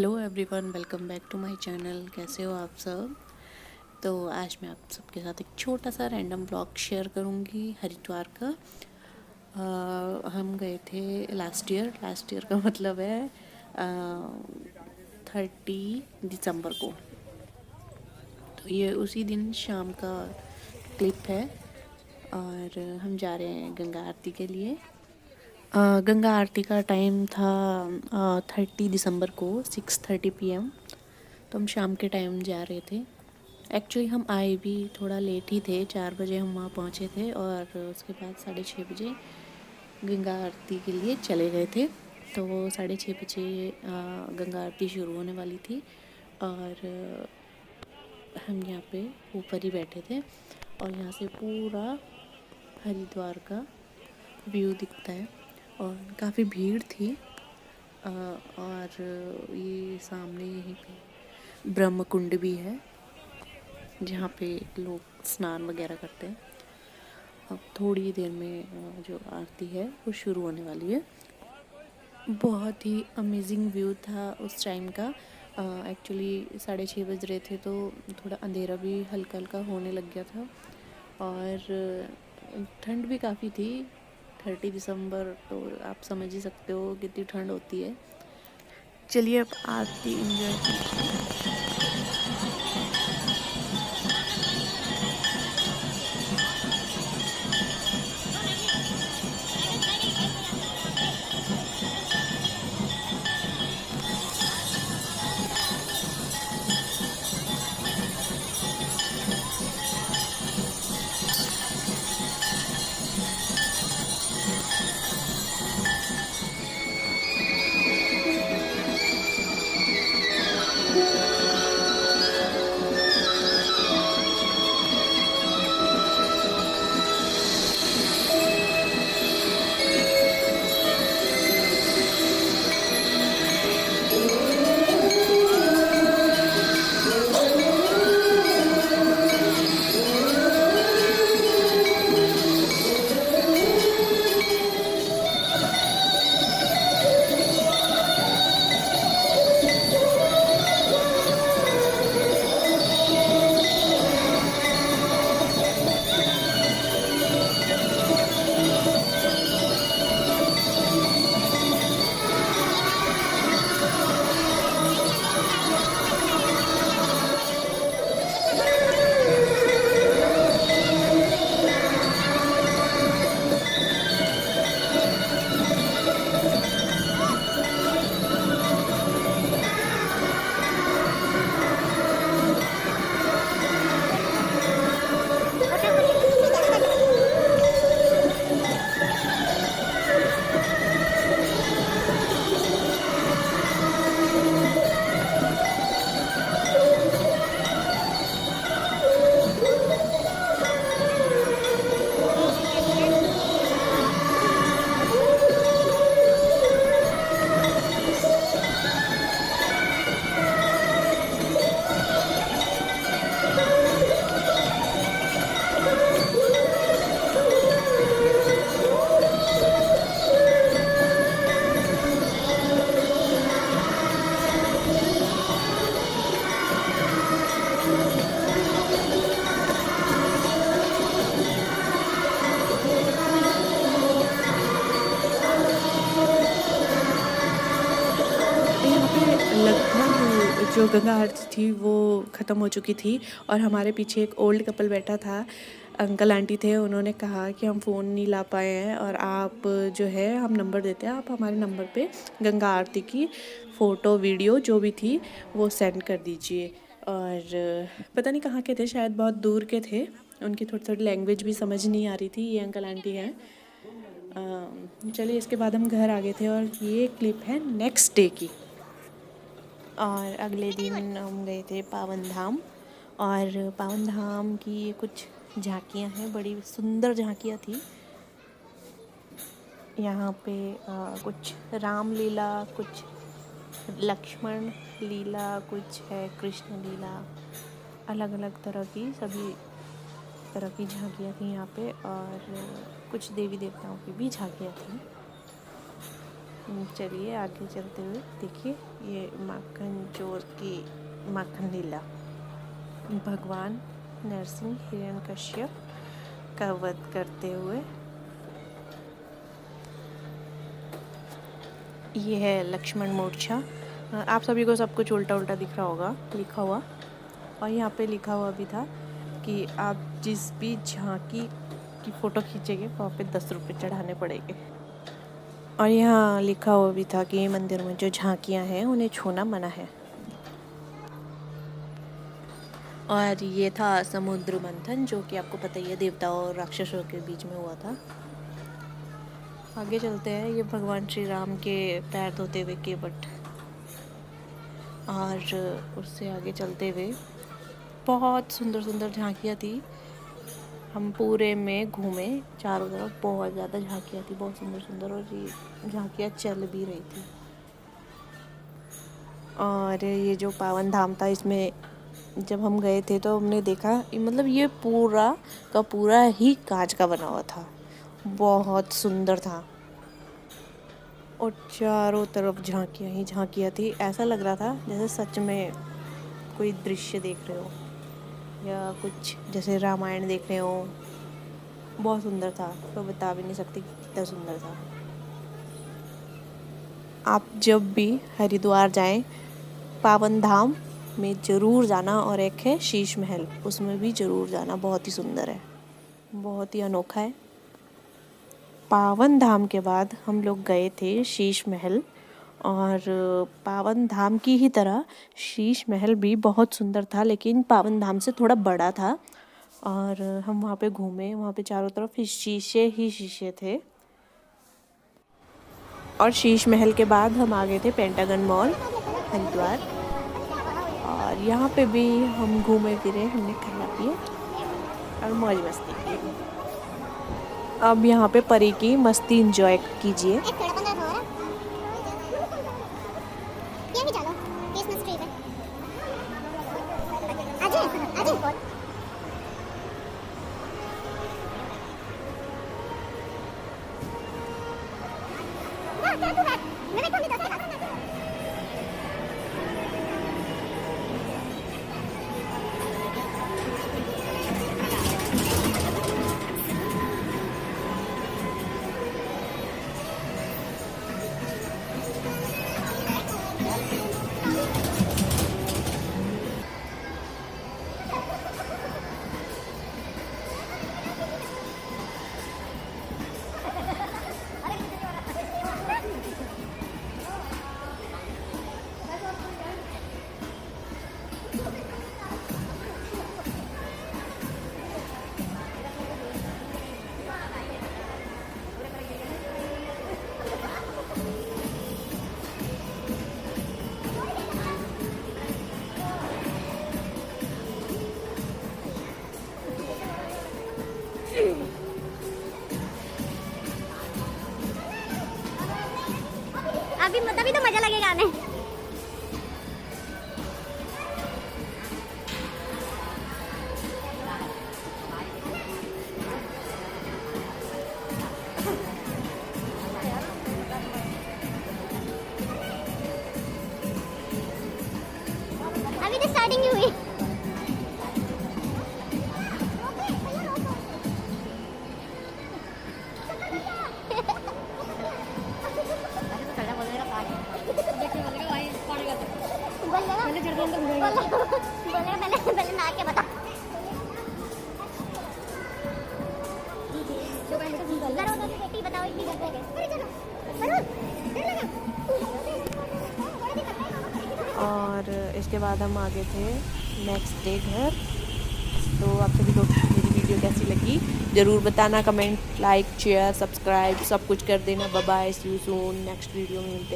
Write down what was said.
Hello everyone, welcome back to my channel. कैसे हो आप सब? तो आज मैं आप सबके साथ एक छोटा सा रैंडम ब्लॉग शेयर करूंगी हरिद्वार का। हम गए थे लास्ट ईयर का मतलब है 30 दिसंबर को। तो ये उसी दिन शाम का क्लिप है और हम जा रहे हैं गंगा आरती के लिए। गंगा आरती का टाइम था 30 दिसंबर को 6:30 PM। तो हम शाम के टाइम जा रहे थे। एक्चुअली हम आए भी थोड़ा लेट ही थे, 4 बजे हम वहाँ पहुँचे थे और उसके बाद 6:30 बजे गंगा आरती के लिए चले गए थे। तो 6:30 बजे गंगा आरती शुरू होने वाली थी और हम यहाँ पे ऊपर ही बैठे थे और यहाँ से पूरा हरिद्वार का व्यू दिखता है और काफ़ी भीड़ थी। और ये सामने यहीं पे ब्रह्म कुंड भी है जहाँ पे लोग स्नान वगैरह करते हैं। अब थोड़ी देर में जो आरती है वो शुरू होने वाली है। बहुत ही अमेजिंग व्यू था उस टाइम का। एक्चुअली 6:30 बज रहे थे तो थोड़ा अंधेरा भी हल्का हल्का होने लग गया था और ठंड भी काफ़ी थी। 30 दिसंबर तो आप समझ ही सकते हो कितनी ठंड होती है। चलिए अब आरती एंजॉय कीजिए। यहाँ पे लगभग जो गंगा आरती थी वो ख़त्म हो चुकी थी और हमारे पीछे एक ओल्ड कपल बैठा था। अंकल आंटी थे, उन्होंने कहा कि हम फ़ोन नहीं ला पाए हैं और आप जो है हम नंबर देते हैं, आप हमारे नंबर पे गंगा आरती की फ़ोटो वीडियो जो भी थी वो सेंड कर दीजिए। और पता नहीं कहाँ के थे, शायद बहुत दूर के थे। उनकी थोड़ी थोड़ी लैंग्वेज भी समझ नहीं आ रही थी। ये अंकल आंटी हैं। चलिए इसके बाद हम घर आ गए थे और ये क्लिप है नेक्स्ट डे की। और अगले दिन हम गए थे पावन धाम और पावन धाम की कुछ झांकियाँ हैं, बड़ी सुंदर झांकियाँ थी। यहाँ पे कुछ राम लीला, कुछ लक्ष्मण लीला, कुछ है कृष्ण लीला, अलग अलग तरह की सभी तरह की झांकियाँ थी यहाँ पे और कुछ देवी देवताओं की भी झांकियाँ थी। चलिए आगे चलते हुए देखिए, ये माखन चोर की माखन लीला, भगवान नरसिंह हिरण्यकश्यप का वध करते हुए। ये है लक्ष्मण मूर्छा। आप सभी को सब कुछ उल्टा उल्टा दिख रहा होगा लिखा हुआ, और यहाँ पे लिखा हुआ भी था कि आप जिस भी झांकी की फ़ोटो खींचेंगे वहाँ पे 10 रुपये चढ़ाने पड़ेंगे। और यहाँ लिखा हुआ भी था कि मंदिर में जो झांकियाँ हैं उन्हें छूना मना है। और ये था समुद्र मंथन, जो कि आपको पता ही है देवताओं और राक्षसों के बीच में हुआ था। आगे चलते हैं, ये भगवान श्री राम के पैर धोते हुए केवट। और उससे आगे चलते हुए बहुत सुंदर सुंदर झांकियाँ थी। हम पूरे में घूमे चारों तरफ, बहुत ज़्यादा झांकियाँ थी, बहुत सुंदर सुंदर, और ये झांकियाँ चल भी रही थी। और ये जो पावन धाम था, इसमें जब हम गए थे तो हमने देखा, मतलब ये पूरा का पूरा ही कांच का बना हुआ था, बहुत सुंदर था, और चारों तरफ झांकियाँ ही झांकियाँ थी। ऐसा लग रहा था जैसे सच में कोई दृश्य देख रहे हो, या कुछ जैसे रामायण देख रहे हो। बहुत सुंदर था, तो बता भी नहीं सकती कितना सुंदर था। आप जब भी हरिद्वार जाएं, पावन धाम में ज़रूर जाना, और एक है शीश महल, उसमें भी ज़रूर जाना, बहुत ही सुंदर है, बहुत ही अनोखा है। पावन धाम के बाद हम लोग गए थे शीश महल, और पावन धाम की ही तरह शीश महल भी बहुत सुंदर था, लेकिन पावन धाम से थोड़ा बड़ा था। और हम वहाँ पे घूमे, वहाँ पे चारों तरफ शीशे ही शीशे थे। और शीश महल के बाद हम आ गए थे पेंटागन मॉल हरिद्वार, और यहाँ पे भी हम घूमे फिरे, हमने खाया पिया और मौज मस्ती की। अब यहाँ पे परी की मस्ती एंजॉय कीजिए। अभी तो मजा लगेगा हमें। अभी तो स्टार्टिंग ही हुई। पहले ना के बता। बेटी बताओ इतनी घर पे और इसके बाद हम आ गए थे नेक्स्ट डे घर। तो आप सभी को मेरी वीडियो कैसी लगी ज़रूर बताना, कमेंट, लाइक, शेयर, सब्सक्राइब सब कुछ कर देना। Bye bye, see you soon, next video में मिलते हैं।